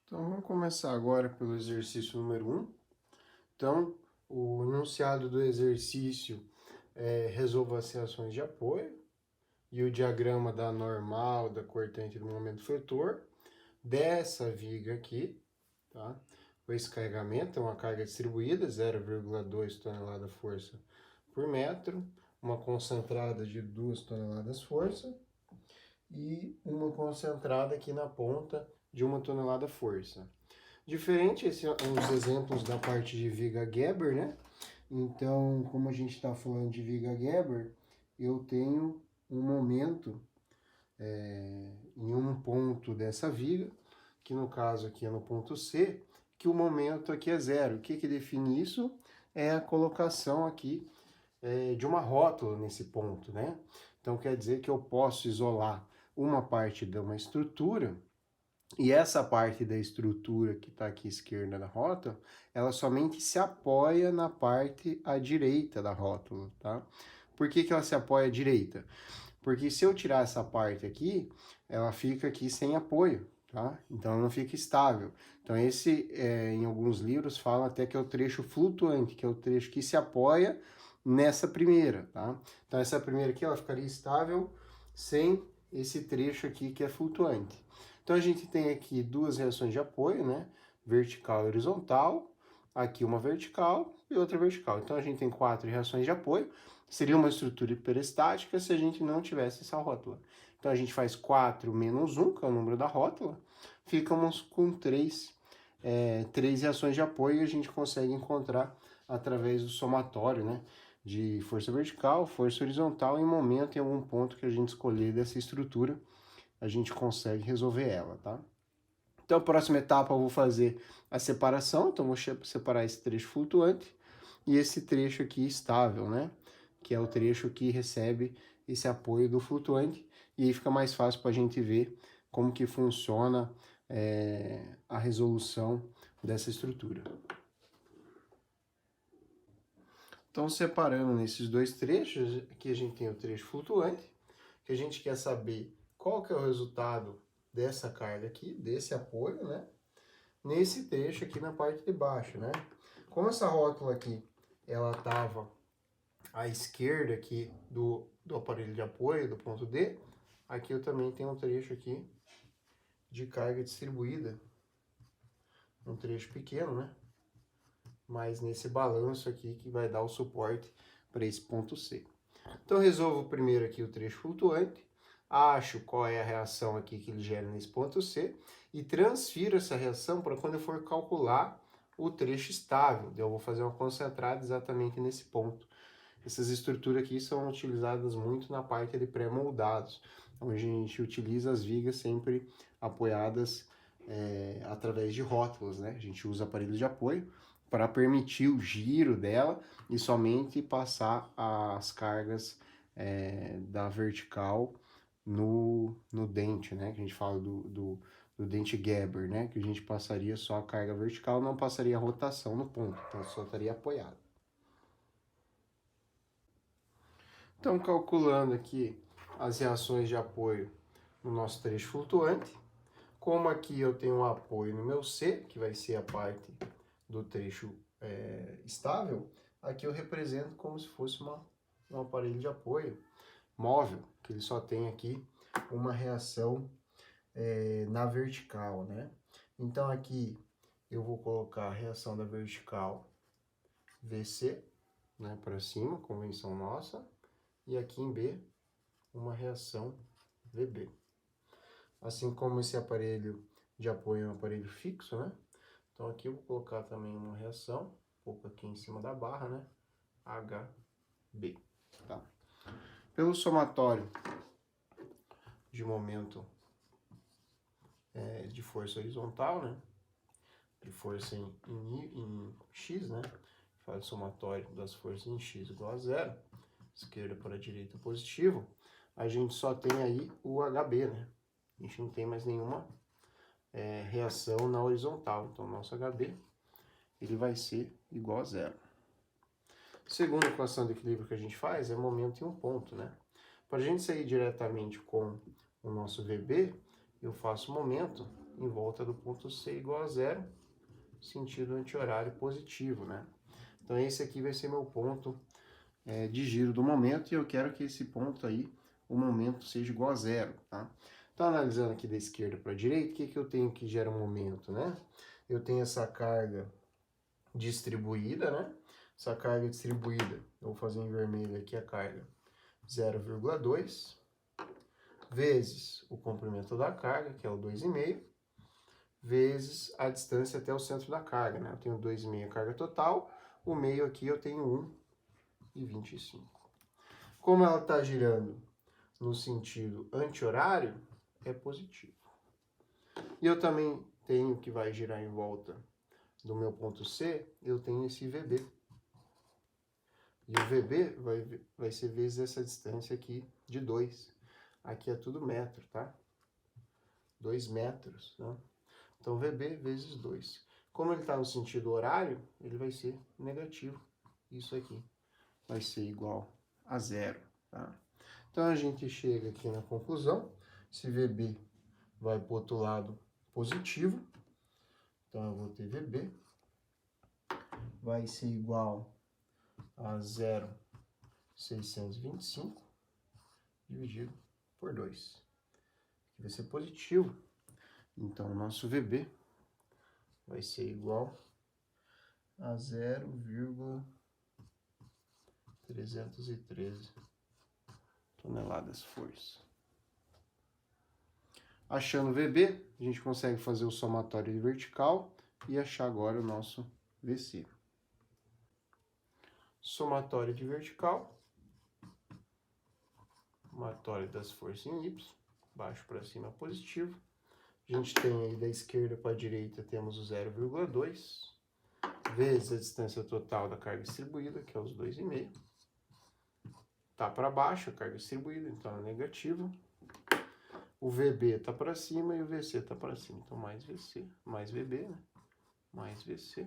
Então, vamos começar agora pelo exercício número 1. Então, o enunciado do exercício é resolva as reações de apoio e o diagrama da normal, da cortante e do momento fletor dessa viga aqui, tá? O esse carregamento é uma carga distribuída, 0,2 tonelada força por metro, uma concentrada de 2 toneladas força e uma concentrada aqui na ponta de 1 tonelada força. Diferente, esses são os exemplos da parte de viga Geber, né? Então, como a gente está falando de viga Geber, eu tenho um momento em um ponto dessa viga, que no caso aqui é no ponto C, que o momento aqui é zero. O que define isso? É a colocação aqui de uma rótula nesse ponto, né? Então, quer dizer que eu posso isolar uma parte de uma estrutura. E essa parte da estrutura que está aqui à esquerda da rótula, ela somente se apoia na parte à direita da rótula, tá? Por que ela se apoia à direita? Porque se eu tirar essa parte aqui, ela fica aqui sem apoio, tá? Então ela não fica estável. Então esse, em alguns livros, fala até que é o trecho flutuante, que é o trecho que se apoia nessa primeira, tá? Então essa primeira aqui, ela ficaria estável sem esse trecho aqui que é flutuante. Então a gente tem aqui duas reações de apoio, né? Vertical e horizontal. Aqui uma vertical e outra vertical. Então a gente tem 4 reações de apoio. Seria uma estrutura hiperestática se a gente não tivesse essa rótula. Então a gente faz 4 menos 1, que é o número da rótula. Ficamos com 3 reações de apoio e a gente consegue encontrar através do somatório, né? De força vertical, força horizontal e momento em algum ponto que a gente escolher dessa estrutura, a gente consegue resolver ela, tá? Então, a próxima etapa eu vou fazer a separação. Então, vou separar esse trecho flutuante e esse trecho aqui estável, né? Que é o trecho que recebe esse apoio do flutuante. E aí fica mais fácil para a gente ver como que funciona a resolução dessa estrutura. Então, separando nesses dois trechos, aqui a gente tem o trecho flutuante, que a gente quer saber qual que é o resultado dessa carga aqui, desse apoio, né? Nesse trecho aqui na parte de baixo, né? Como essa rótula aqui, ela estava à esquerda aqui do aparelho de apoio, do ponto D, aqui eu também tenho um trecho aqui de carga distribuída, um trecho pequeno, né? Mas nesse balanço aqui que vai dar o suporte para esse ponto C. Então eu resolvo primeiro aqui o trecho flutuante, acho qual é a reação aqui que ele gera nesse ponto C e transfiro essa reação para quando eu for calcular o trecho estável. Eu vou fazer uma concentrada exatamente nesse ponto. Essas estruturas aqui são utilizadas muito na parte de pré-moldados, onde a gente utiliza as vigas sempre apoiadas através de rótulas, né? A gente usa aparelhos de apoio para permitir o giro dela e somente passar as cargas da vertical no dente, né? Que a gente fala do dente Geber, né? Que a gente passaria só a carga vertical, não passaria a rotação no ponto, então só estaria apoiado. Então, calculando aqui as reações de apoio no nosso trecho flutuante, como aqui eu tenho um apoio no meu C, que vai ser a parte do trecho estável, aqui eu represento como se fosse um aparelho de apoio móvel, que ele só tem aqui uma reação na vertical, né? Então aqui eu vou colocar a reação da vertical VC, né, para cima, convenção nossa, e aqui em B, uma reação VB. Assim como esse aparelho de apoio é um aparelho fixo, né? Então aqui eu vou colocar também uma reação, um pouco aqui em cima da barra, né? HB, tá? Pelo somatório de momento de força horizontal, né? De força em X, né? Faz o somatório das forças em X igual a zero, esquerda para a direita positivo, a gente só tem aí o HB, né? A gente não tem mais nenhuma reação na horizontal, então nosso HB ele vai ser igual a zero. Segunda equação de equilíbrio que a gente faz é momento em um ponto, né? Para a gente sair diretamente com o nosso VB, eu faço momento em volta do ponto C igual a zero, sentido anti-horário positivo, né? Então esse aqui vai ser meu ponto de giro do momento, e eu quero que esse ponto aí, o momento seja igual a zero, tá? Então, analisando aqui da esquerda para a direita, o que eu tenho que gera um momento, né? Eu tenho essa carga distribuída, né? Essa carga distribuída, eu vou fazer em vermelho aqui a carga 0,2, vezes o comprimento da carga, que é o 2,5, vezes a distância até o centro da carga, né? Eu tenho 2,5 a carga total, o meio aqui eu tenho 1,25. Como ela está girando no sentido anti-horário, é positivo. E eu também tenho que vai girar em volta do meu ponto C, eu tenho esse VB. E o VB vai ser vezes essa distância aqui de 2. Aqui é tudo metro, tá? 2 metros, né? Então, VB vezes 2. Como ele está no sentido horário, ele vai ser negativo. Isso aqui vai ser igual a zero, tá? Então, a gente chega aqui na conclusão. Se VB vai para o outro lado positivo, então eu vou ter VB vai ser igual a 0,625 dividido por 2. Aqui vai ser positivo. Então, o nosso VB vai ser igual a 0,313 toneladas força. Achando o VB, a gente consegue fazer o somatório de vertical e achar agora o nosso VC. Somatório de vertical, somatório das forças em Y, baixo para cima positivo. A gente tem aí da esquerda para a direita, temos o 0,2, vezes a distância total da carga distribuída, que é os 2,5. Tá para baixo a carga distribuída, então é negativa. O VB tá para cima e o VC tá para cima. Então, mais VC, mais VB, né? Mais VC.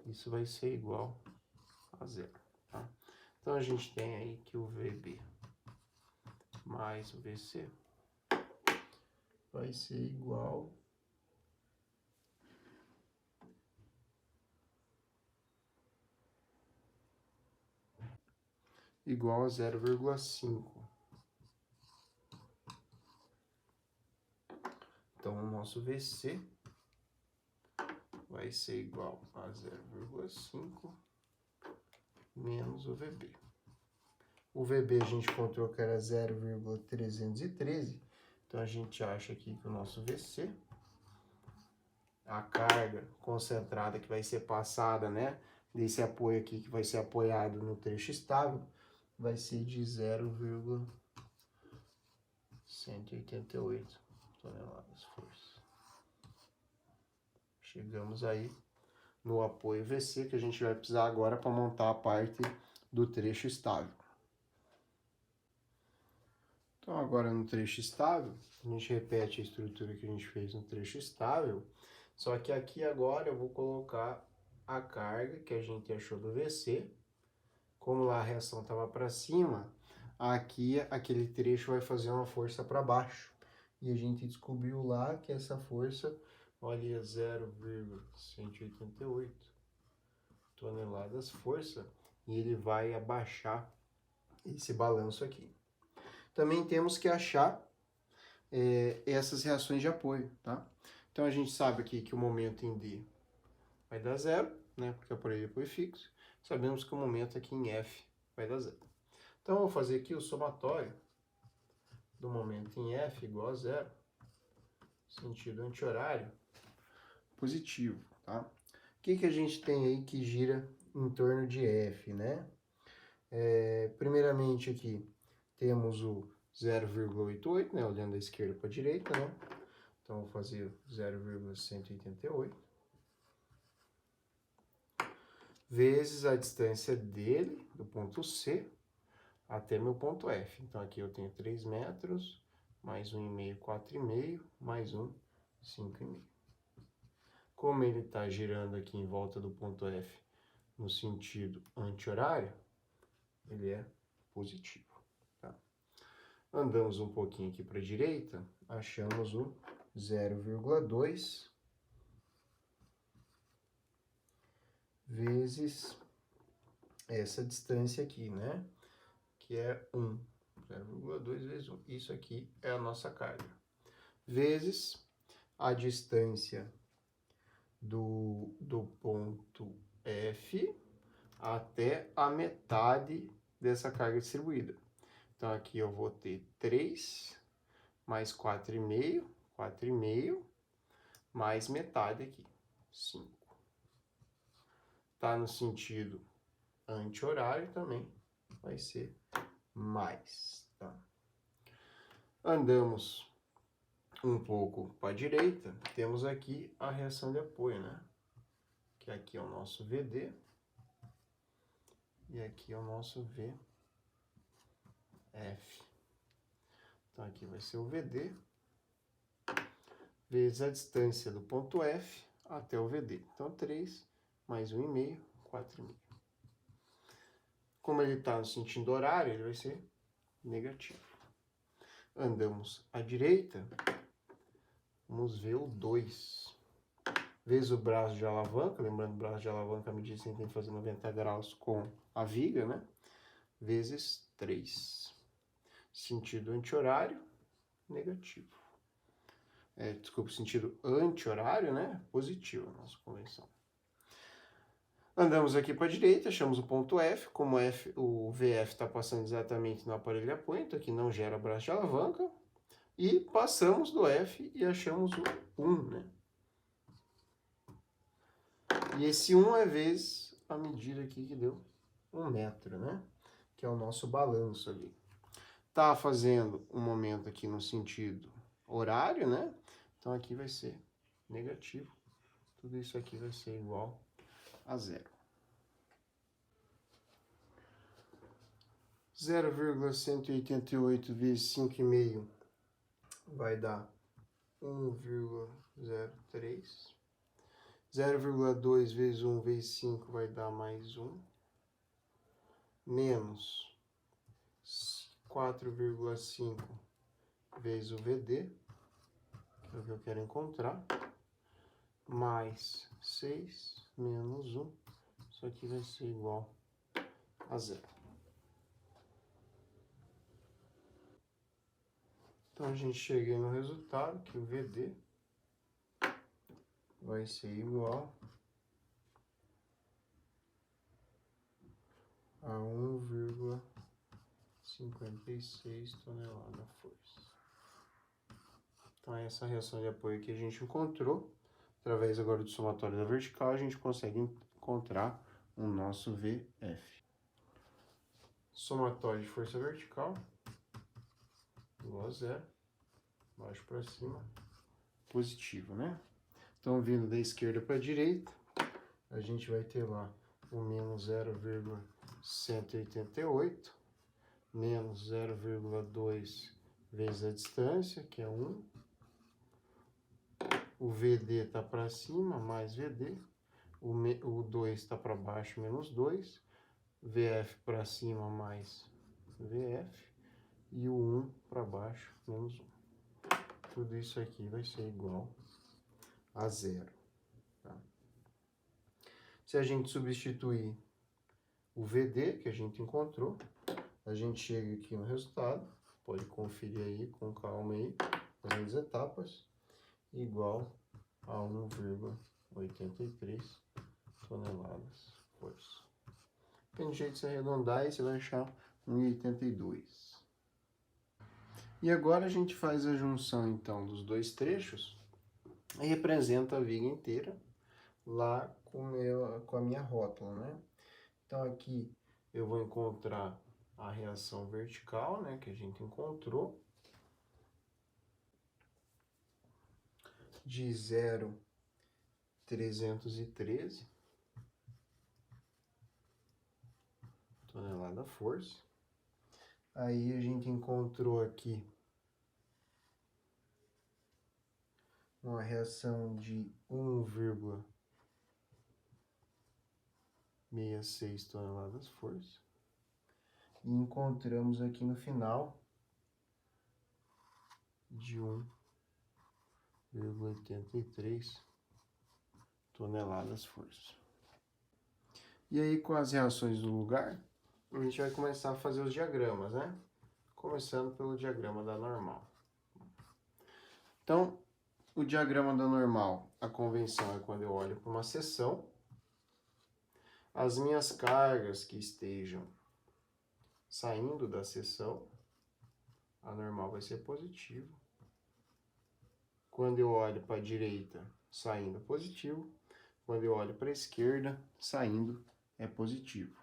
Isso vai ser igual a zero, tá? Então, a gente tem aí que o VB mais o VC vai ser igual a 0,5. Então, o nosso VC vai ser igual a 0,5 menos o VB. O VB a gente encontrou que era 0,313, então a gente acha aqui que o nosso VC, a carga concentrada que vai ser passada, né, desse apoio aqui que vai ser apoiado no trecho estável, vai ser de 0,188 toneladas força. Chegamos aí no apoio VC, que a gente vai precisar agora para montar a parte do trecho estável. Então, agora no trecho estável, a gente repete a estrutura que a gente fez no trecho estável, só que aqui agora eu vou colocar a carga que a gente achou do VC. Como lá a reação estava para cima, aqui aquele trecho vai fazer uma força para baixo. E a gente descobriu lá que essa força, olha, 0,188 toneladas força, e ele vai abaixar esse balanço aqui. Também temos que achar essas reações de apoio, tá? Então a gente sabe aqui que o momento em D vai dar zero, né? Porque eu aparelho de apoio fixo. Sabemos que o momento aqui em F vai dar zero. Então eu vou fazer aqui o somatório do momento em F igual a zero, sentido anti-horário positivo, tá? O que a gente tem aí que gira em torno de F, né? Primeiramente aqui temos o 0,88, né? Olhando da esquerda para a direita, né? Então, vou fazer 0,188 vezes a distância dele, do ponto C, até meu ponto F. Então, aqui eu tenho 3 metros, mais 1,5, 4,5, mais 1, 5,5. Como ele está girando aqui em volta do ponto F no sentido anti-horário, ele é positivo. Tá? Andamos um pouquinho aqui para a direita, achamos o 0,2 vezes essa distância aqui, né? Que é 1. 0,2 vezes 1. Isso aqui é a nossa carga. Vezes a distância do ponto F até a metade dessa carga distribuída. Então, aqui eu vou ter 3 mais 4,5, mais metade aqui, 5. Tá no sentido anti-horário também, vai ser mais, tá? Andamos um pouco para a direita, temos aqui a reação de apoio, né? Que aqui é o nosso VD e aqui é o nosso VF. Então, aqui vai ser o VD vezes a distância do ponto F até o VD. Então, 3 mais 1,5, 4,5. Como ele está no sentido horário, ele vai ser negativo. Andamos à direita, vamos ver o 2. Vezes o braço de alavanca, lembrando o braço de alavanca, à medida que a gente tem que fazer 90 graus com a viga, né? Vezes 3. Sentido anti-horário, negativo. Desculpa, sentido anti-horário, né? Positivo, a nossa convenção. Andamos aqui para a direita, achamos o ponto F. Como o VF está passando exatamente no aparelho de apoio, então aqui não gera braço de alavanca. E passamos do F e achamos o 1, né? E esse 1 é vezes a medida aqui que deu 1 metro, né? Que é o nosso balanço ali. Tá fazendo um momento aqui no sentido horário, né? Então aqui vai ser negativo. Tudo isso aqui vai ser igual a 0. 0,188 vezes 5,5 vai dar 1,03. 0,2 vezes 1 vezes 5 vai dar mais 1. Menos 4,5 vezes o VD, que é o que eu quero encontrar, mais 6 menos 1. Isso aqui vai ser igual a 0. Então, a gente chega no resultado que o VD vai ser igual a 1,56 tonelada-força. Então, essa reação de apoio que a gente encontrou, através agora do somatório da vertical, a gente consegue encontrar o nosso VF. Somatório de força vertical igual a 0, baixo para cima, positivo, né? Então, vindo da esquerda para a direita, a gente vai ter lá o menos 0,188, menos 0,2 vezes a distância, que é 1. O VD está para cima, mais VD. O 2 está para baixo, menos 2. VF para cima, mais VF. E o 1 para baixo, menos 1. Tudo isso aqui vai ser igual a 0. Tá? Se a gente substituir o VD que a gente encontrou, a gente chega aqui no resultado. Pode conferir aí com calma aí as etapas. Igual a 1,83 toneladas força. Tem jeito de se arredondar e você vai achar 1,82. E agora a gente faz a junção, então, dos dois trechos e representa a viga inteira lá com a minha rótula, né? Então, aqui eu vou encontrar a reação vertical, né, que a gente encontrou, de 0,313 tonelada-força. Aí a gente encontrou aqui uma reação de 1,66 toneladas-força. E encontramos aqui no final de 1,83 toneladas-força. E aí, com as reações do lugar, a gente vai começar a fazer os diagramas, né? Começando pelo diagrama da normal. Então, o diagrama da normal, a convenção é quando eu olho para uma seção, as minhas cargas que estejam saindo da seção, a normal vai ser positivo. Quando eu olho para a direita, saindo positivo. Quando eu olho para a esquerda, saindo é positivo.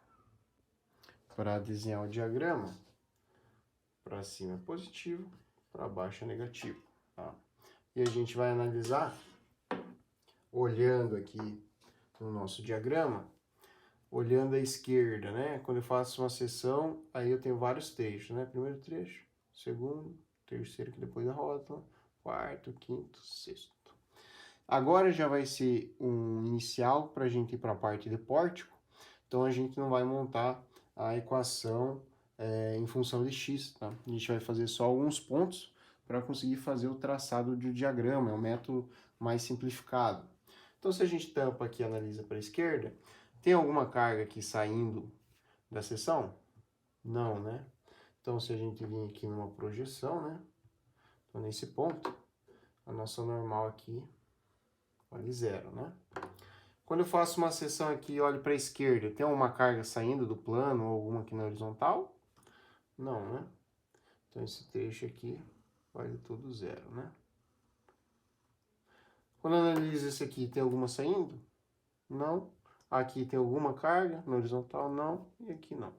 Para desenhar o diagrama, para cima é positivo, para baixo é negativo. Tá? E a gente vai analisar, olhando aqui no nosso diagrama, olhando à esquerda, né? Quando eu faço uma seção, aí eu tenho vários trechos, né? Primeiro trecho, segundo, terceiro, que depois da rótula, quarto, quinto, sexto. Agora já vai ser um inicial para a gente ir para a parte de pórtico, então a gente não vai montar a equação em função de x, tá? A gente vai fazer só alguns pontos para conseguir fazer o traçado de diagrama, é um método mais simplificado. Então, se a gente tampa aqui e analisa para a esquerda, tem alguma carga aqui saindo da seção? Não, né? Então, se a gente vir aqui numa projeção, né? Então, nesse ponto, a nossa normal aqui vale 0, né? Quando eu faço uma seção aqui e olho para a esquerda, tem alguma carga saindo do plano ou alguma aqui na horizontal? Não, né? Então, esse trecho aqui vale tudo 0, né? Quando eu analiso esse aqui, tem alguma saindo? Não. Aqui tem alguma carga na horizontal? Não. E aqui não.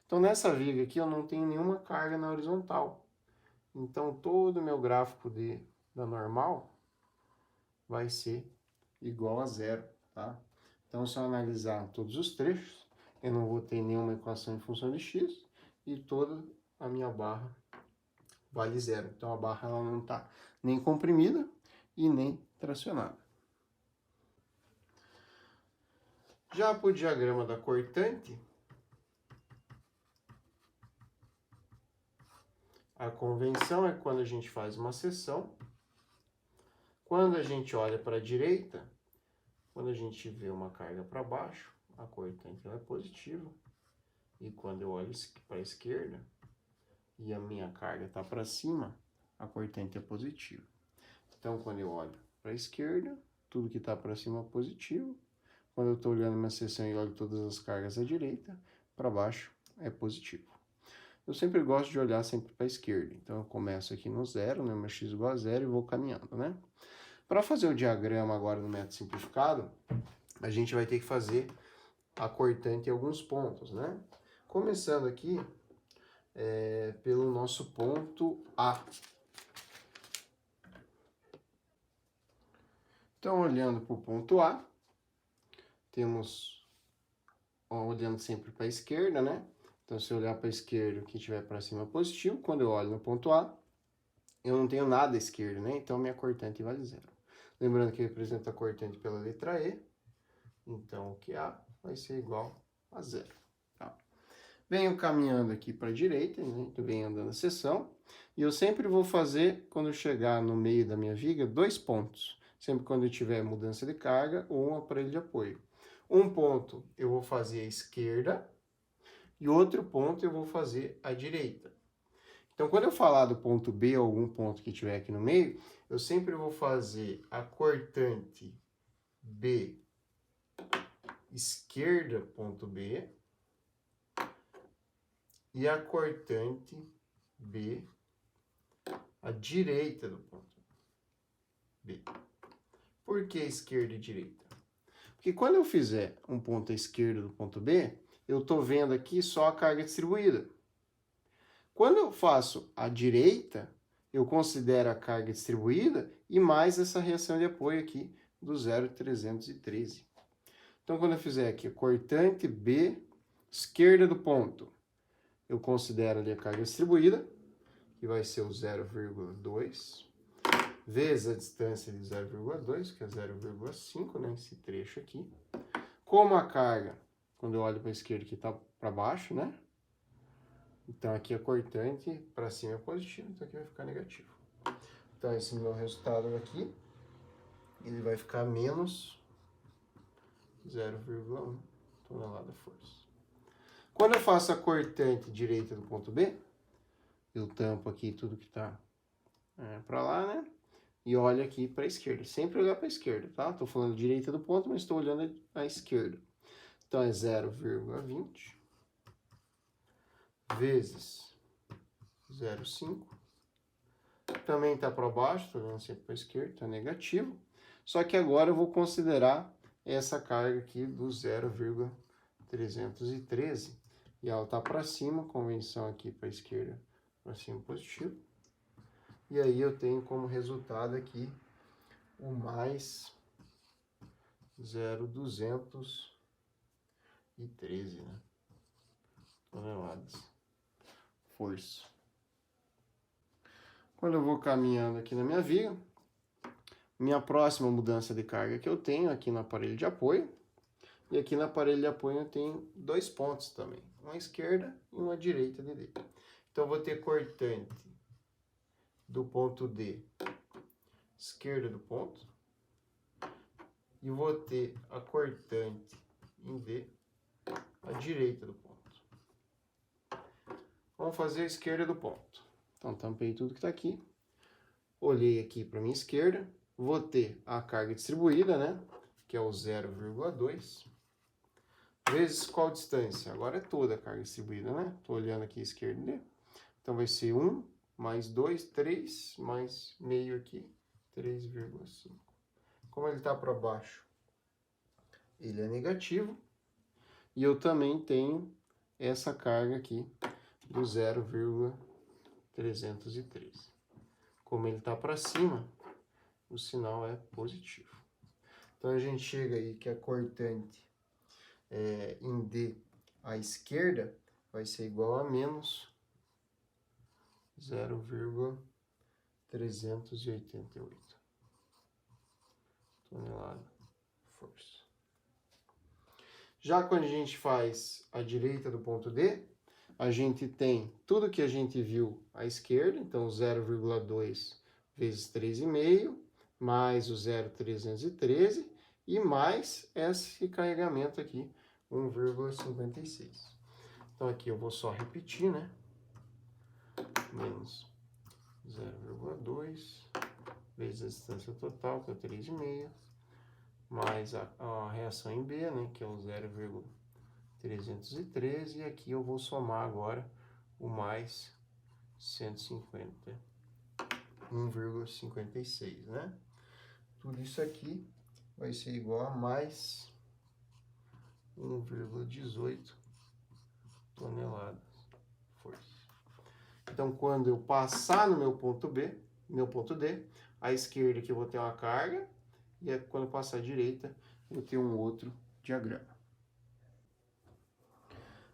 Então, nessa viga aqui, eu não tenho nenhuma carga na horizontal. Então, todo o meu gráfico da normal vai ser igual a 0, tá? Então, se eu analisar todos os trechos, eu não vou ter nenhuma equação em função de x e toda a minha barra vale 0. Então, a barra ela não está nem comprimida e nem tracionada. Já para o diagrama da cortante, a convenção é quando a gente faz uma seção. Quando a gente olha para a direita, quando a gente vê uma carga para baixo, a cortante ela é positiva. E quando eu olho para a esquerda e a minha carga está para cima, a cortante é positiva. Então, quando eu olho para a esquerda, tudo que está para cima é positivo. Quando eu estou olhando minha seção e olho todas as cargas à direita, para baixo é positivo. Eu sempre gosto de olhar sempre para a esquerda. Então, eu começo aqui no 0, né, meu x igual a 0 e vou caminhando, né? Para fazer o diagrama agora no método simplificado, a gente vai ter que fazer a cortante em alguns pontos, né? Começando aqui pelo nosso ponto A. Então, olhando para o ponto A, temos, olhando sempre para a esquerda, né? Então, se eu olhar para a esquerda, o que tiver para cima é positivo. Quando eu olho no ponto A, eu não tenho nada à esquerda, né? Então, minha cortante vale 0. Lembrando que representa a cortante pela letra E. Então, o que A vai ser igual a 0. Tá? Venho caminhando aqui para a direita, né? Eu venho andando a seção. E eu sempre vou fazer, quando eu chegar no meio da minha viga, 2 pontos. Sempre quando eu tiver mudança de carga ou um aparelho de apoio. Um ponto eu vou fazer à esquerda e outro ponto eu vou fazer à direita. Então, quando eu falar do ponto B ou algum ponto que tiver aqui no meio, eu sempre vou fazer a cortante B esquerda, ponto B, e a cortante B à direita do ponto B. Por que esquerda e direita? Porque quando eu fizer um ponto à esquerda do ponto B, eu estou vendo aqui só a carga distribuída. Quando eu faço à direita, eu considero a carga distribuída e mais essa reação de apoio aqui do 0,313. Então, quando eu fizer aqui a cortante B, esquerda do ponto, eu considero ali a carga distribuída, que vai ser o 0,2, vezes a distância de 0,2, que é 0,5, né, esse trecho aqui. Como a carga, quando eu olho para a esquerda, aqui está para baixo, né? Então, aqui a cortante para cima é positivo, então aqui vai ficar negativo. Então, esse meu resultado aqui, ele vai ficar menos 0,1 tonelada-força. Quando eu faço a cortante direita do ponto B, eu tampo aqui tudo que está para lá, né? E olho aqui para a esquerda. Sempre olhar para a esquerda, tá? Estou falando direita do ponto, mas estou olhando à esquerda. Então, é 0,20 vezes 0,5. Também está para baixo, estou olhando sempre para a esquerda, está negativo. Só que agora eu vou considerar essa carga aqui do 0,313. E ela está para cima, convenção aqui para a esquerda, para cima positivo. E aí eu tenho como resultado aqui o mais 0,213, né? Toneladas. Força. Quando eu vou caminhando aqui na minha viga, minha próxima mudança de carga que eu tenho aqui no aparelho de apoio, e aqui no aparelho de apoio eu tenho dois pontos também, uma esquerda e uma direita de D. Então eu vou ter cortante do ponto D, esquerda do ponto, e vou ter a cortante em D, a direita do ponto. Vamos fazer a esquerda do ponto. Então tampei tudo que está aqui, olhei aqui para minha esquerda, vou ter a carga distribuída, né? Que é o 0,2, vezes qual distância? Agora é toda a carga distribuída, né? Estou olhando aqui a esquerda, então vai ser 1, mais 2, 3, mais meio aqui, 3,5. Como ele está para baixo, ele é negativo, e eu também tenho essa carga aqui do 0,313. Como ele está para cima, o sinal é positivo. Então, a gente chega aí que a cortante em D à esquerda vai ser igual a menos 0,388 tonelada força. Já quando a gente faz a direita do ponto D, a gente tem tudo que a gente viu à esquerda, então 0,2 vezes 3,5, mais o 0,313 e mais esse carregamento aqui, 1,56. Então aqui eu vou só repetir, né? Menos 0,2 vezes a distância total, que é 3,5, mais a reação em B, né? Que é o 0,313, e aqui eu vou somar agora o mais 150, 1,56, né? Tudo isso aqui vai ser igual a mais 1,18 toneladas força. Então, quando eu passar no meu ponto B, meu ponto D, à esquerda aqui eu vou ter uma carga, e quando eu passar à direita, eu vou ter um outro diagrama.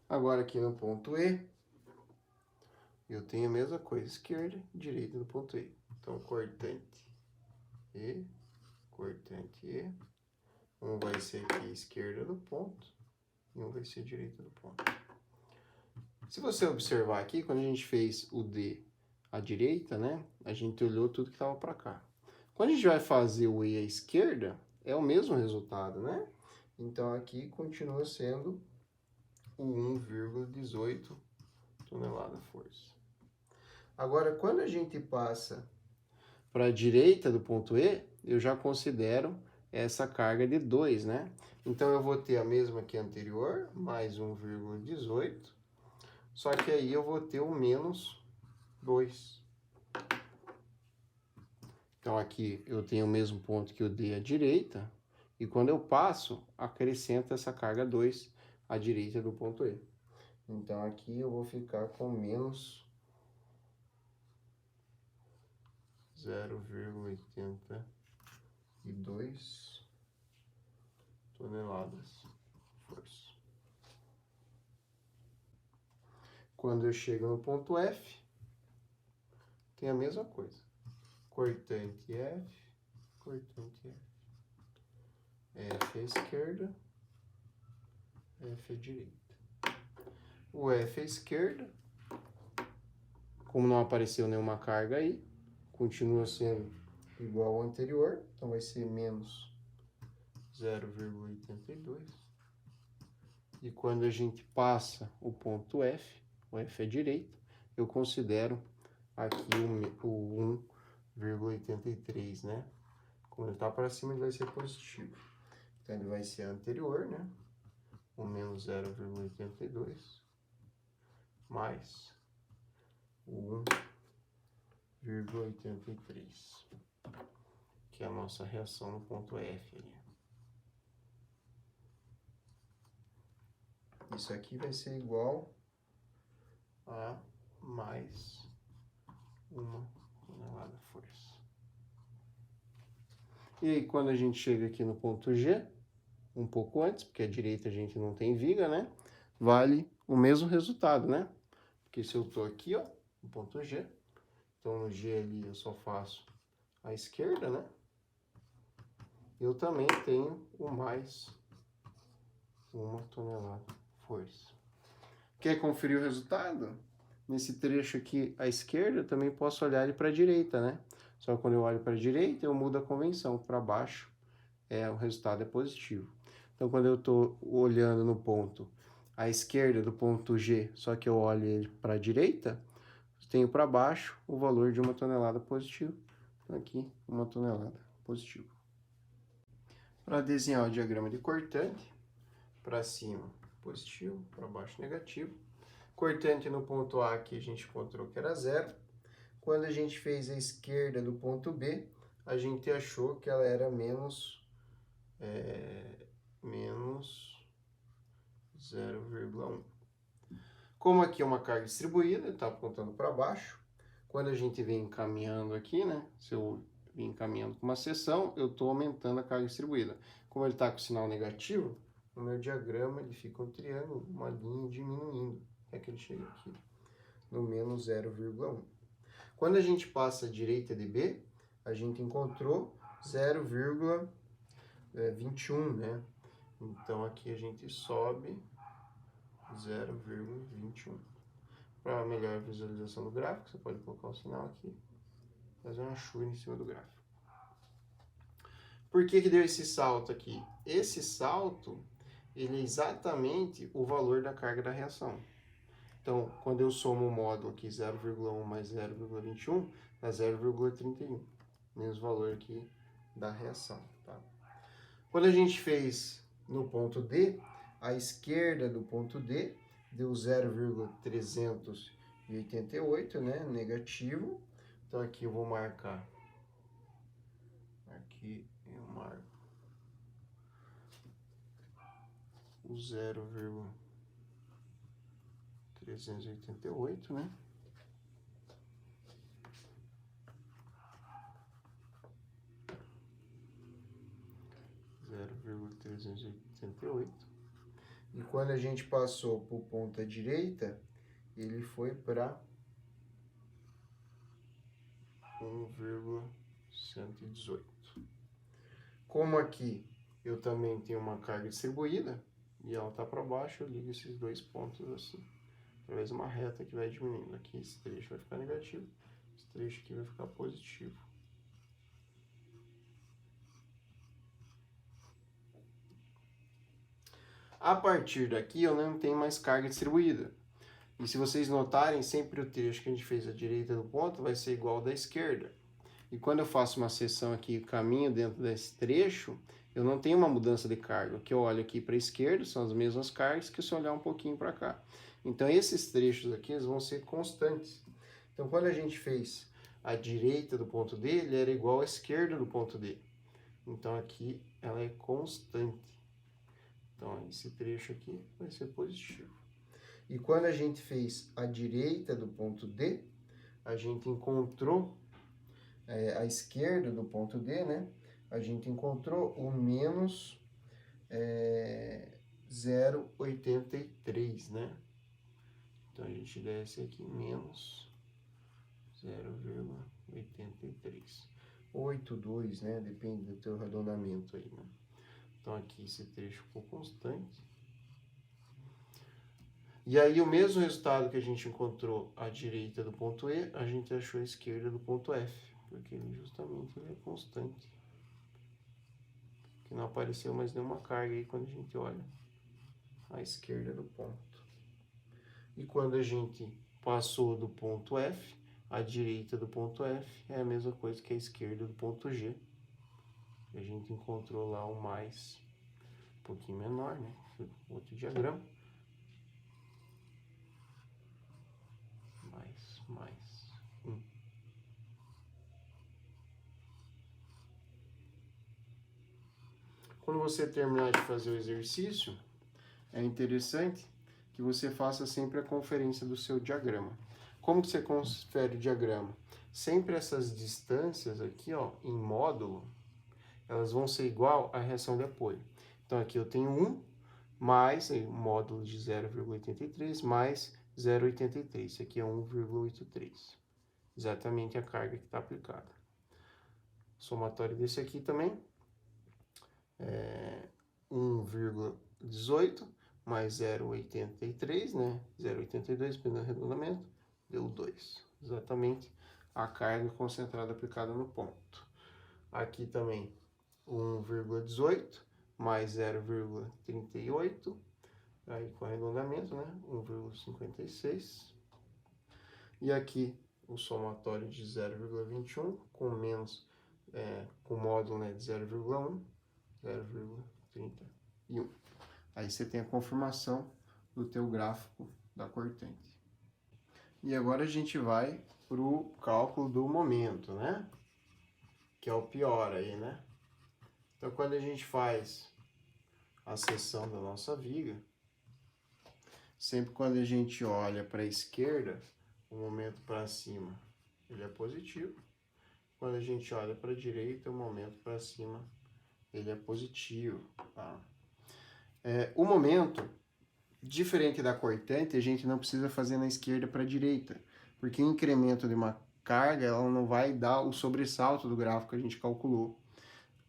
Agora aqui no ponto E, eu tenho a mesma coisa, esquerda e direita do ponto E. Então, cortante E, um vai ser aqui a esquerda do ponto, e um vai ser a direita do ponto. Se você observar aqui, quando a gente fez o D à direita, né, a gente olhou tudo que estava para cá. Quando a gente vai fazer o E à esquerda, é o mesmo resultado, né? Então, aqui continua sendo o 1,18 tonelada força. Agora, quando a gente passa para a direita do ponto E, eu já considero essa carga de 2, né? Então, eu vou ter a mesma que a anterior, mais 1,18, só que aí eu vou ter o menos 2. Então, aqui eu tenho o mesmo ponto que o D à direita, e quando eu passo, acrescento essa carga 2 à direita do ponto E. Então, aqui eu vou ficar com menos 0,82 toneladas força. Quando eu chego no ponto F, tem a mesma coisa. Cortante F, cortante F. F à esquerda, F à direita. O F à esquerda, como não apareceu nenhuma carga aí, continua sendo igual ao anterior, então vai ser menos 0,82. E quando a gente passa o ponto F, o F é direita, eu considero aqui o 1,83, né? Quando ele está para cima, ele vai ser positivo. Então, ele vai ser anterior, né? O menos 0,82 mais o 1,83, que é a nossa reação no ponto F ali. Isso aqui vai ser igual a mais 1 tonelada força. E aí, quando a gente chega aqui no ponto G, um pouco antes, porque à direita a gente não tem viga, né? Vale o mesmo resultado, né? Porque se eu tô aqui, ó, no ponto G, então no G ali eu só faço a esquerda, né? Eu também tenho o mais 1 tonelada força. Quer conferir o resultado? Nesse trecho aqui à esquerda, eu também posso olhar ele para a direita, né? Só que quando eu olho para a direita, eu mudo a convenção. Para baixo, o resultado é positivo. Então, quando eu estou olhando no ponto à esquerda do ponto G, só que eu olho ele para a direita, tenho para baixo o valor de 1 tonelada positivo. Então, aqui, 1 tonelada positivo. Para desenhar o diagrama de cortante, para cima positivo, para baixo negativo. Cortante no ponto A aqui a gente encontrou que era 0. Quando a gente fez a esquerda do ponto B, a gente achou que ela era menos 0,1. Como aqui é uma carga distribuída, está apontando para baixo, quando a gente vem caminhando aqui, né? Se eu vim caminhando com uma seção, eu estou aumentando a carga distribuída. Como ele está com sinal negativo, no meu diagrama ele fica um triângulo, uma linha diminuindo, até que ele chega aqui no menos 0,1. Quando a gente passa a direita de B, a gente encontrou 0,21, né? Então aqui a gente sobe 0,21. Para melhor visualização do gráfico, você pode colocar o sinal aqui, fazer uma chure em cima do gráfico. Por que deu esse salto aqui? Esse salto, ele é exatamente o valor da carga da reação. Então, quando eu somo o módulo aqui, 0,1 mais 0,21, dá 0,31. Mesmo valor aqui da reação, tá? Quando a gente fez no ponto D, a esquerda do ponto D deu 0,388, né? Negativo. Então, aqui eu vou marcar. Aqui eu marco o 0,388, né? E quando a gente passou para o ponto à direita, ele foi para 1,118. Como aqui eu também tenho uma carga distribuída e ela está para baixo, eu ligo esses dois pontos assim, através de uma reta que vai diminuindo. Aqui esse trecho vai ficar negativo, esse trecho aqui vai ficar positivo. A partir daqui eu não tenho mais carga distribuída. E se vocês notarem, sempre o trecho que a gente fez à direita do ponto vai ser igual ao da esquerda. E quando eu faço uma seção aqui, caminho dentro desse trecho, eu não tenho uma mudança de carga. O que eu olho aqui para a esquerda são as mesmas cargas que se eu olhar um pouquinho para cá. Então esses trechos aqui eles vão ser constantes. Então quando a gente fez a direita do ponto D, ele era igual à esquerda do ponto D. Então aqui ela é constante. Então, esse trecho aqui vai ser positivo. E quando a gente fez a direita do ponto D, a gente encontrou a esquerda do ponto D, né? A gente encontrou o menos 0,83, né? Então, a gente desce aqui menos 0,83. 82, né? Depende do teu arredondamento aí, né? Então, aqui esse trecho ficou constante. E aí, o mesmo resultado que a gente encontrou à direita do ponto E, a gente achou à esquerda do ponto F. porque ele justamente ele é constante. Que não apareceu mais nenhuma carga aí quando a gente olha à esquerda do ponto. E quando a gente passou do ponto F, a direita do ponto F é a mesma coisa que a esquerda do ponto G. A gente encontrou lá o mais um pouquinho menor, né? Outro diagrama. Mais 1. Quando você terminar de fazer o exercício, é interessante que você faça sempre a conferência do seu diagrama. Como que você confere o diagrama? Sempre essas distâncias aqui, ó, em módulo, elas vão ser igual à reação de apoio. Então, aqui eu tenho 1 mais um módulo de 0,83 mais 0,83. Isso aqui é 1,83. Exatamente a carga que está aplicada. Somatório desse aqui também é 1,18 mais 0,83, né? 0,82, pelo arredondamento, deu 2. Exatamente a carga concentrada aplicada no ponto. Aqui também 1,18 mais 0,38, aí com arredondamento, né? 1,56. E aqui o somatório de 0,21 com menos, com módulo, né, de 0,1, 0,31. Aí você tem a confirmação do teu gráfico da cortante. E agora a gente vai para o cálculo do momento, né? Que é o pior aí, né? Então, quando a gente faz a seção da nossa viga, sempre quando a gente olha para a esquerda, o momento para cima ele é positivo. Quando a gente olha para a direita, o momento para cima ele é positivo. Tá? O momento, diferente da cortante, a gente não precisa fazer na esquerda para a direita, porque o incremento de uma carga ela não vai dar o sobressalto do gráfico que a gente calculou.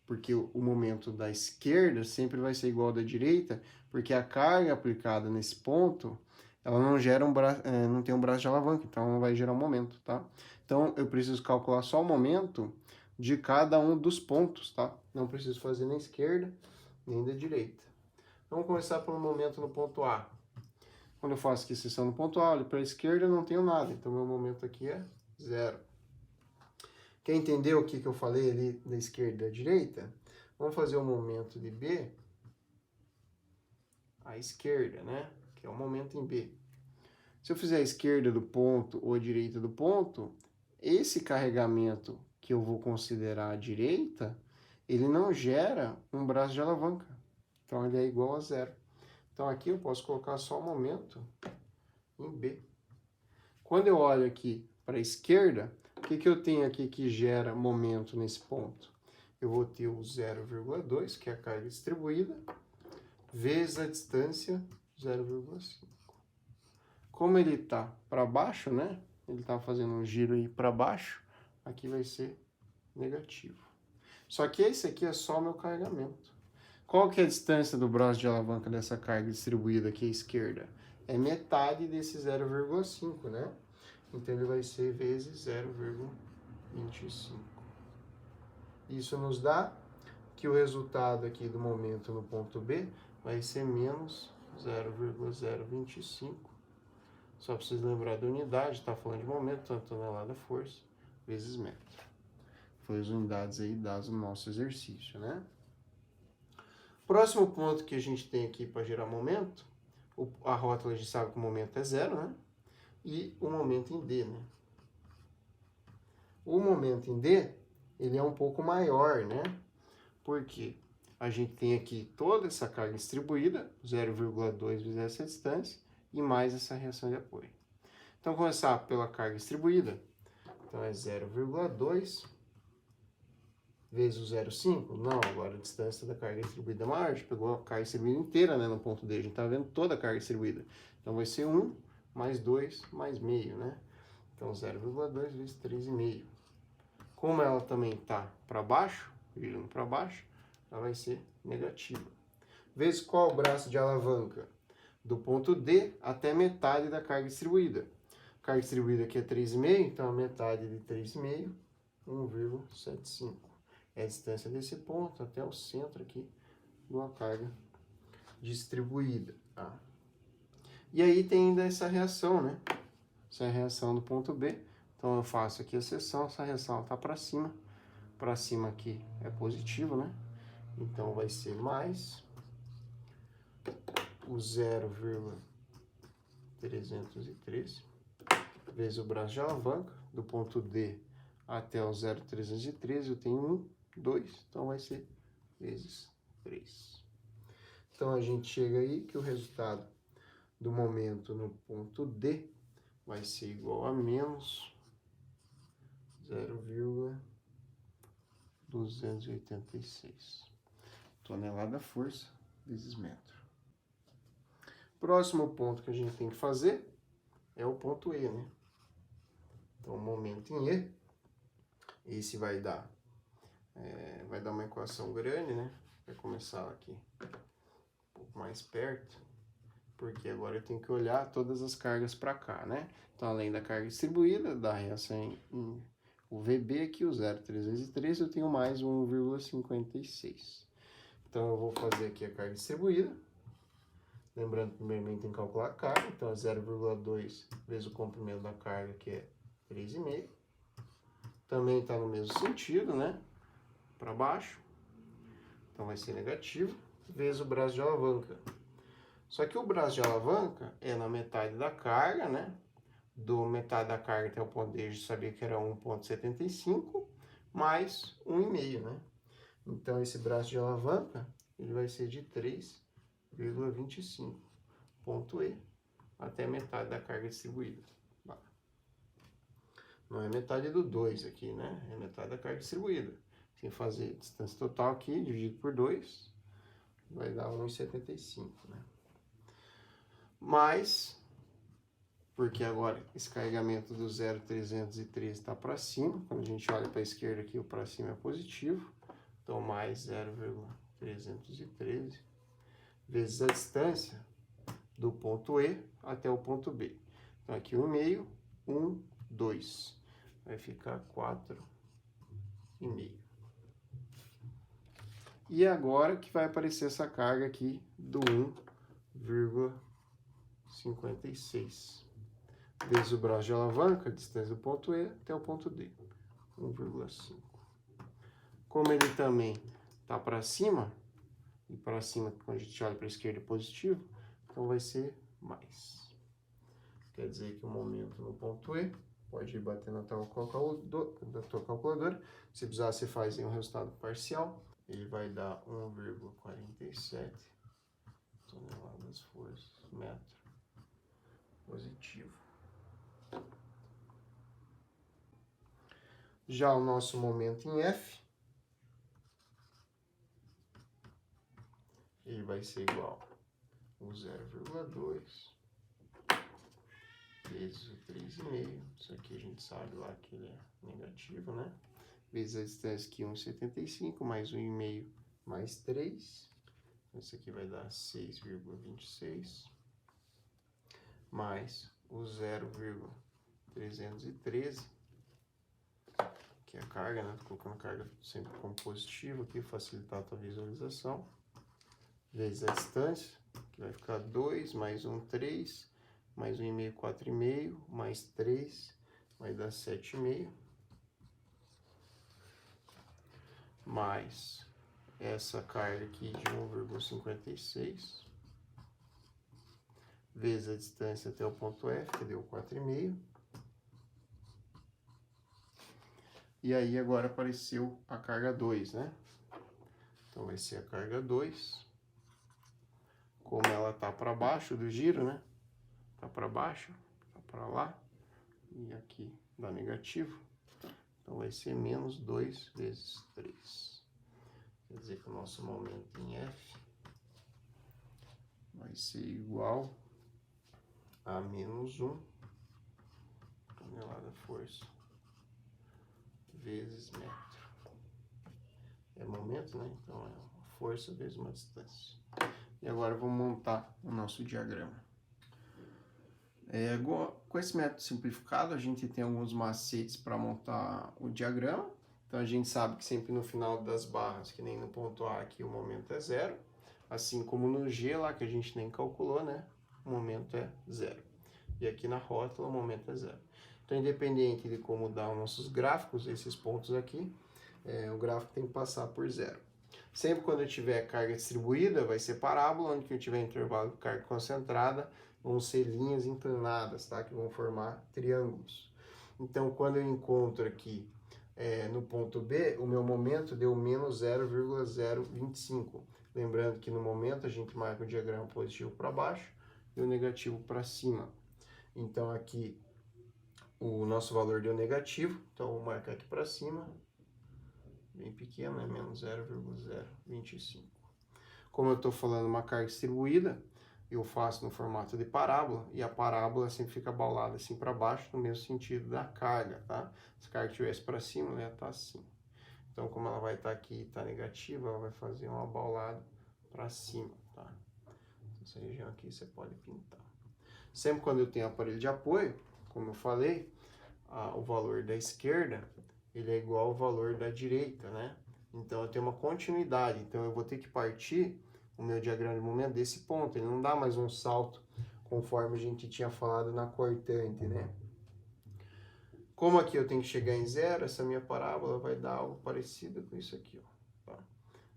Porque o momento da esquerda sempre vai ser igual ao da direita, porque a carga aplicada nesse ponto, ela não gera não tem um braço de alavanca, então não vai gerar um momento, tá? Então eu preciso calcular só o momento de cada um dos pontos, tá? Não preciso fazer nem esquerda, nem da direita. Vamos começar pelo momento no ponto A. Quando eu faço aqui seção no ponto A, olho para a esquerda, eu não tenho nada, então meu momento aqui é 0. Quer entender o que eu falei ali da esquerda e da direita? Vamos fazer o momento de B à esquerda, né? Que é o momento em B. Se eu fizer a esquerda do ponto ou a direita do ponto, esse carregamento que eu vou considerar à direita, ele não gera um braço de alavanca. Então, ele é igual a 0. Então, aqui eu posso colocar só o momento em B. Quando eu olho aqui para a esquerda, o que eu tenho aqui que gera momento nesse ponto? Eu vou ter o 0,2, que é a carga distribuída, vezes a distância 0,5. Como ele está para baixo, né? Ele está fazendo um giro aí para baixo, aqui vai ser negativo. Só que esse aqui é só o meu carregamento. Qual que é a distância do braço de alavanca dessa carga distribuída aqui à esquerda? É metade desse 0,5, né? Então, ele vai ser vezes 0,25. Isso nos dá que o resultado aqui do momento no ponto B vai ser menos 0,025. Só para vocês lembrar da unidade, está falando de momento, então tonelada força vezes metro. Foi as unidades aí dadas no nosso exercício, né? Próximo ponto que a gente tem aqui para gerar momento, a rótula a gente sabe que o momento é 0, né? E o momento em D, né? O momento em D, ele é um pouco maior, né? Porque a gente tem aqui toda essa carga distribuída, 0,2 vezes essa distância, e mais essa reação de apoio. Então, começar pela carga distribuída. Então, é 0,2 vezes o 0,5? Não, agora a distância da carga distribuída é maior. A gente pegou a carga distribuída inteira, né, no ponto D. A gente está vendo toda a carga distribuída. Então, vai ser 1 mais 2 mais meio, né? Então, 0,2 vezes 3,5. Como ela também está para baixo, girando para baixo, ela vai ser negativa. Vezes qual o braço de alavanca? Do ponto D até metade da carga distribuída. A carga distribuída aqui é 3,5, então a metade de 3,5 1,75. É a distância desse ponto até o centro aqui de uma carga distribuída. Tá? E aí tem ainda essa reação, né? Essa é a reação do ponto B. Então eu faço aqui a seção, essa reação está para cima. Para cima aqui é positivo, né? Então vai ser mais o 0,313 vezes o braço de alavanca, do ponto D até o 0,313, eu tenho 1, 2, então vai ser vezes 3. Então a gente chega aí que o resultado do momento no ponto D vai ser igual a menos 0,286 tonelada-força vezes metro. Próximo ponto que a gente tem que fazer é o ponto E, né? Então, o momento em E, esse vai dar uma equação grande, né? Vai começar aqui um pouco mais perto, porque agora eu tenho que olhar todas as cargas para cá, né? Então, além da carga distribuída, da reação em o VB aqui, o 0,313, eu tenho mais 1,56. Então, eu vou fazer aqui a carga distribuída. Lembrando que primeiramente tem que calcular a carga, então é 0,2 vezes o comprimento da carga, que é 3,5. Também está no mesmo sentido, né? Para baixo. Então vai ser negativo, vezes o braço de alavanca. Só que o braço de alavanca é na metade da carga, né? Do metade da carga até o ponto D, a gente sabia que era 1,75, mais 1,5, né? Então esse braço de alavanca, ele vai ser de 3,25, ponto E, até metade da carga distribuída. Não é metade do 2 aqui, né? É metade da carga distribuída. Sem fazer distância total aqui, dividido por 2, vai dar 1,75, né? Mas, porque agora esse carregamento do 0,313 está para cima, quando a gente olha para a esquerda aqui, o para cima é positivo, então mais 0,313 vezes a distância do ponto E até o ponto B. Então aqui 1,5, 1, 2. Vai ficar 4,5. E agora que vai aparecer essa carga aqui do 1,56. Vezes o braço de alavanca, a distância do ponto E até o ponto D. 1,5. Como ele também está para cima, e para cima, quando a gente olha para a esquerda, é positivo, então vai ser mais. Quer dizer que o momento no ponto E pode ir bater na tua calculadora. Se precisar, você faz aí um resultado parcial. Ele vai dar 1,47 toneladas-força metro positivo. Já o nosso momento em F, ele vai ser igual a 0,2 vezes o 3,5. Isso aqui a gente sabe lá que ele é negativo, né? Vezes a distância aqui, 1,75, mais 1,5, mais 3. Isso aqui vai dar 6,26. Mais o 0,313, que é a carga, né? Tô colocando a carga sempre como positivo aqui, facilitar a tua visualização. Vezes a distância, que vai ficar 2, mais 1, 3, mais 1,5, 4,5, mais 3, vai dar 7,5. Mais essa carga aqui de 1,56, vezes a distância até o ponto F, que deu 4,5. E aí agora apareceu a carga 2, né? Então vai ser a carga 2. Como ela tá para baixo do giro, né? Tá para baixo, tá para lá. E aqui dá negativo. Então vai ser menos 2 vezes 3. Quer dizer que o nosso momento em F vai ser igual a menos 1 tonelada-força vezes metro. É momento, né? Então é uma força vezes uma distância. E agora vamos montar o nosso diagrama. Com esse método simplificado, a gente tem alguns macetes para montar o diagrama. Então a gente sabe que sempre no final das barras, que nem no ponto A aqui, o momento é 0. Assim como no G lá, que a gente nem calculou, né? O momento é 0. E aqui na rótula o momento é 0. Então, independente de como dar os nossos gráficos, esses pontos aqui, o gráfico tem que passar por 0. Sempre quando eu tiver carga distribuída, vai ser parábola, onde que eu tiver intervalo de carga concentrada, vão ser linhas inclinadas, tá? Que vão formar triângulos. Então, quando eu encontro aqui no ponto B, o meu momento deu menos 0,025. Lembrando que no momento a gente marca o diagrama positivo para baixo e o negativo para cima. Então, aqui o nosso valor deu negativo, então vou marcar aqui para cima, bem pequeno, é menos 0,025. Como eu estou falando uma carga distribuída, eu faço no formato de parábola, e a parábola sempre fica abaulada assim para baixo, no mesmo sentido da carga, tá? Se a carga estivesse para cima, ela ia estar assim. Então, como ela vai estar aqui e está negativa, ela vai fazer uma abaulada para cima, tá? Essa região aqui você pode pintar. Sempre quando eu tenho aparelho de apoio, como eu falei, o valor da esquerda, ele é igual ao valor da direita, né? Então, eu tenho uma continuidade. Então, eu vou ter que partir o meu diagrama de momento desse ponto. Ele não dá mais um salto, conforme a gente tinha falado na cortante, né? Como aqui eu tenho que chegar em 0, essa minha parábola vai dar algo parecido com isso aqui, ó. Tá?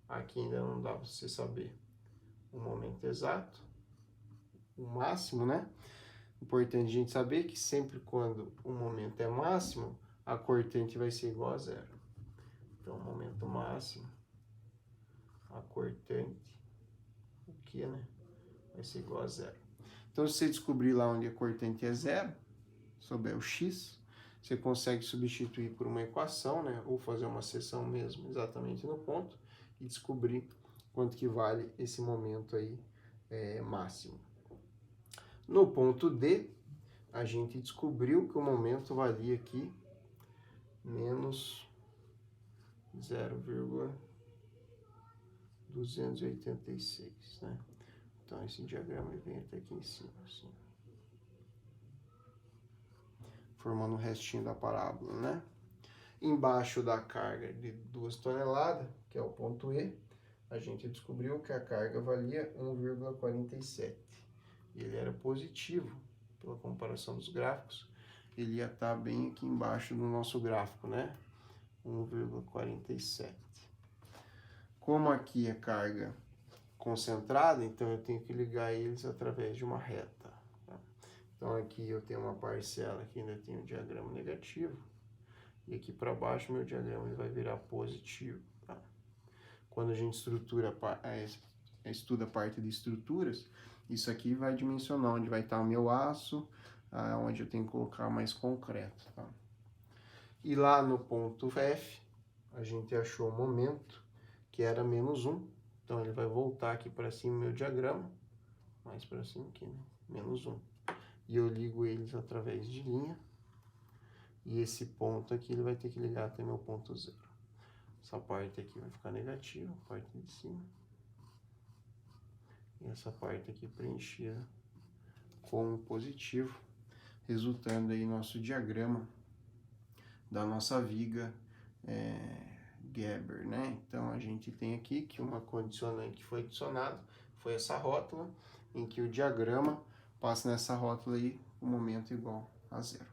Aqui ainda não dá para você saber o momento exato, o máximo, né? Importante a gente saber que sempre quando o momento é máximo, a cortante vai ser igual a 0. Então, momento máximo, a cortante, o que, né? Vai ser igual a 0. Então, se você descobrir lá onde a cortante é 0, souber o x, você consegue substituir por uma equação, né? Ou fazer uma seção mesmo, exatamente no ponto, e descobrir quanto que vale esse momento aí máximo. No ponto D, a gente descobriu que o momento valia aqui menos 0,286, né? Então, esse diagrama vem até aqui em cima, assim. Formando o restinho da parábola, né? Embaixo da carga de 2 toneladas, que é o ponto E, a gente descobriu que a carga valia 1,47. E ele era positivo, pela comparação dos gráficos. Ele ia estar bem aqui embaixo do nosso gráfico, né? 1,47. Como aqui é carga concentrada, então eu tenho que ligar eles através de uma reta. Tá? Então aqui eu tenho uma parcela que ainda tem um diagrama negativo, e aqui para baixo meu diagrama ele vai virar positivo. Tá? Quando a gente estuda a parte de estruturas, isso aqui vai dimensionar onde vai estar o meu aço, onde eu tenho que colocar mais concreto. Tá? E lá no ponto F, a gente achou o momento, que era menos 1. Então, ele vai voltar aqui para cima o meu diagrama, mais para cima aqui, né? Menos 1. E eu ligo eles através de linha. E esse ponto aqui, ele vai ter que ligar até meu ponto 0. Essa parte aqui vai ficar negativa, a parte de cima. E essa parte aqui preenchida como positivo, resultando aí nosso diagrama da nossa viga Gerber, né? Então, a gente tem aqui que uma condicionante que foi adicionada foi essa rótula, em que o diagrama passa nessa rótula aí o momento igual a 0.